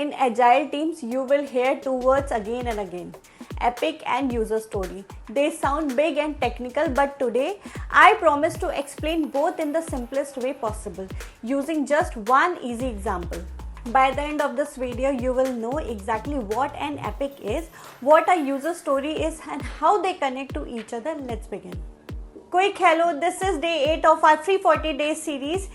In agile teams, you will hear two words again and again: epic and user story. They sound big and technical, but today I promise to explain both in the simplest way possible using just one easy example. By the end of this video, you will know exactly what an epic is, what a user story is, and how they connect to each other. Let's begin. Quick hello, this is day 8 of our 340 days series.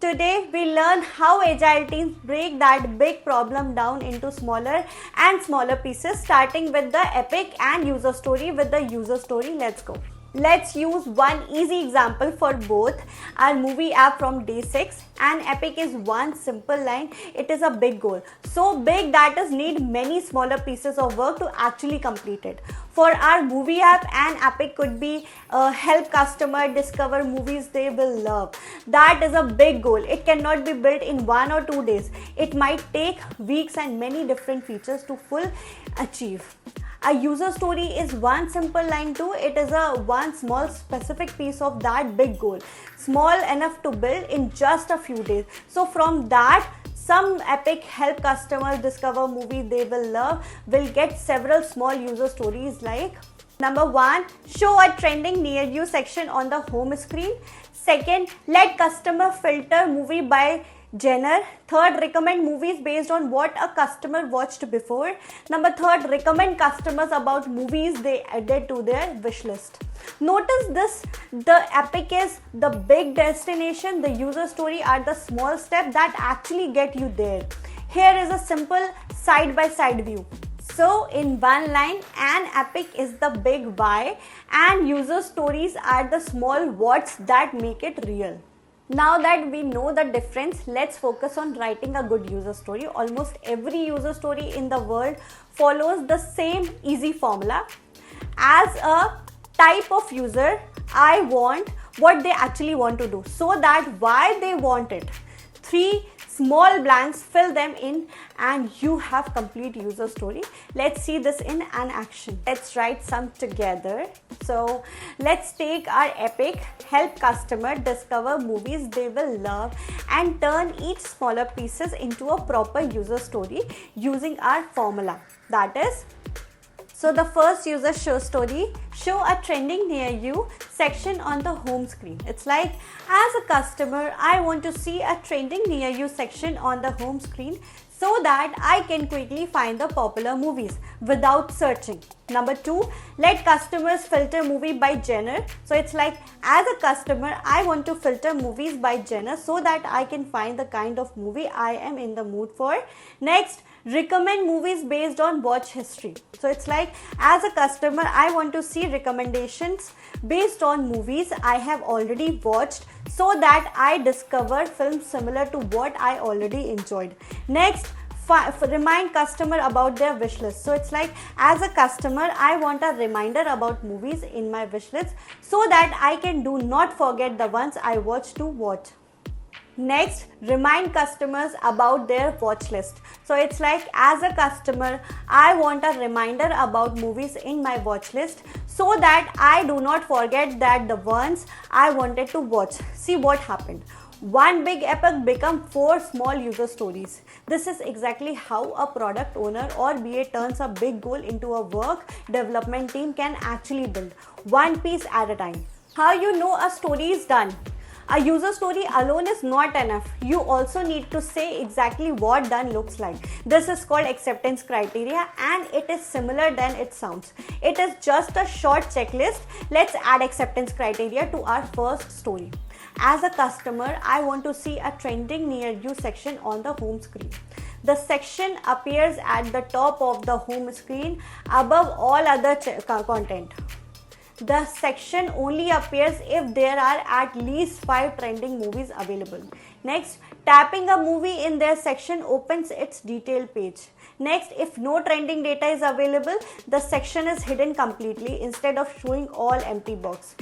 Today we learn how agile teams break that big problem down into smaller and smaller pieces, starting with the epic and user story. With the user story, let's go. Let's use one easy example for both. Our movie app from day 6. An epic is one simple line. It is a big goal, so big that it need many smaller pieces of work to actually complete it. For our movie app, an epic could be help customer discover movies they will love. That is a big goal. It cannot be built in 1 or 2 days. It might take weeks and many different features to full achieve. A user story is one simple line too. It is a one small specific piece of that big goal, small enough to build in just a few days. So from that, some epic help customers discover movie they will love will get several small user stories like: number 1, show a trending near you section on the home screen. Second, let customer filter movie by genre. Third, recommend movies based on what a customer watched before. Number 3, recommend customers about movies they added to their wish list. Notice this, the epic is the big destination, the user story are the small steps that actually get you there. Here is a simple side-by-side view. So in one line, an epic is the big why and user stories are the small whats that make it real. Now that we know the difference, let's focus on writing a good user story. Almost every user story in the world follows the same easy formula. As a type of user, I want what they actually want to do, so that why they want it. 3 small blanks, fill them in and you have complete user story. Let's see this in an action. Let's write some together. So let's take our epic, help customer discover movies they will love, and turn each smaller pieces into a proper user story using our formula. That is, so the first user show story, show a trending near you section on the home screen. It's like, as a customer, I want to see a trending near you section on the home screen so that I can quickly find the popular movies without searching. Number 2, let customers filter movie by genre. So it's like, as a customer, I want to filter movies by genre so that I can find the kind of movie I am in the mood for. Next, recommend movies based on watch history. So it's like, as a customer, I want to see recommendations based on movies I have already watched so that I discover films similar to what I already enjoyed. Next, remind customer about their wish list. So it's like, as a customer, I want a reminder about movies in my wish list so that I can do not forget the ones I watch to watch. Next, remind customers about their watch list. So it's like, as a customer, I want a reminder about movies in my watch list so that I do not forget that the ones I wanted to watch. See what happened. One big epic become 4 small user stories. This is exactly how a product owner or BA turns a big goal into a work development team can actually build, one piece at a time. How you know a story is done? A user story alone is not enough. You also need to say exactly what done looks like. This is called acceptance criteria and it is similar than it sounds. It is just a short checklist. Let's add acceptance criteria to our first story. As a customer, I want to see a trending near you section on the home screen. The section appears at the top of the home screen above all other content. The section only appears if there are at least 5 trending movies available. Next, tapping a movie in their section opens its detail page. Next, if no trending data is available, the section is hidden completely instead of showing all empty box.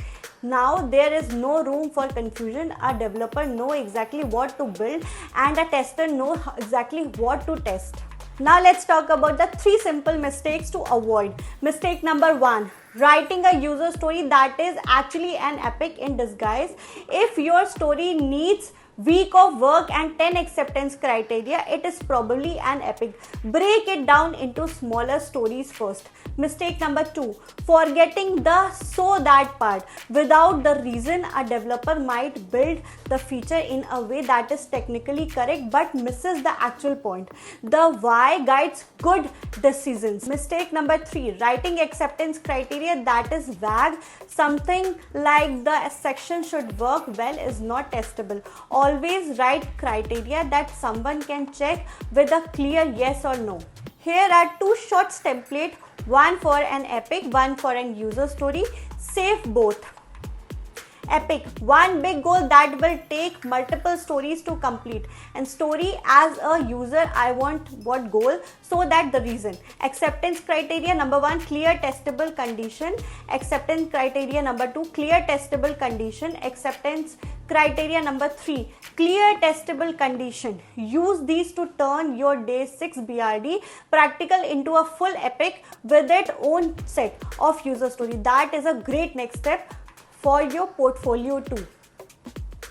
Now there is no room for confusion. A developer knows exactly what to build and a tester knows exactly what to test. Now let's talk about the 3 simple mistakes to avoid. Mistake number 1, writing a user story that is actually an epic in disguise. If your story needs week of work and 10 acceptance criteria, it is probably an epic. Break it down into smaller stories first. Mistake number 2, forgetting the so that part. Without the reason, a developer might build the feature in a way that is technically correct but misses the actual point. The why guides good decisions. Mistake number 3, writing acceptance criteria that is vague. Something like the section should work well is not testable. Always write criteria that someone can check with a clear yes or no. Here are 2 short templates, one for an epic, one for an user story. Save both. Epic, one big goal that will take multiple stories to complete, and story as a user, I want what goal, so that the reason. Acceptance criteria number 1, clear testable condition. Acceptance criteria number 2, clear testable condition. Acceptance criteria number 3, clear testable condition. Use these to turn your day 6 BRD practical into a full epic with its own set of user story. That is a great next step for your portfolio too.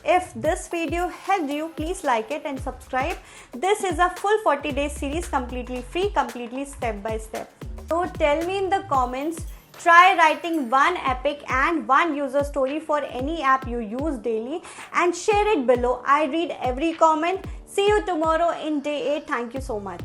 If this video helped you, please like it and subscribe. This is a full 40 days series, completely free, completely step by step. So tell me in the comments, try writing one epic and one user story for any app you use daily and share it below. I read every comment. See you tomorrow in day 8. Thank you so much.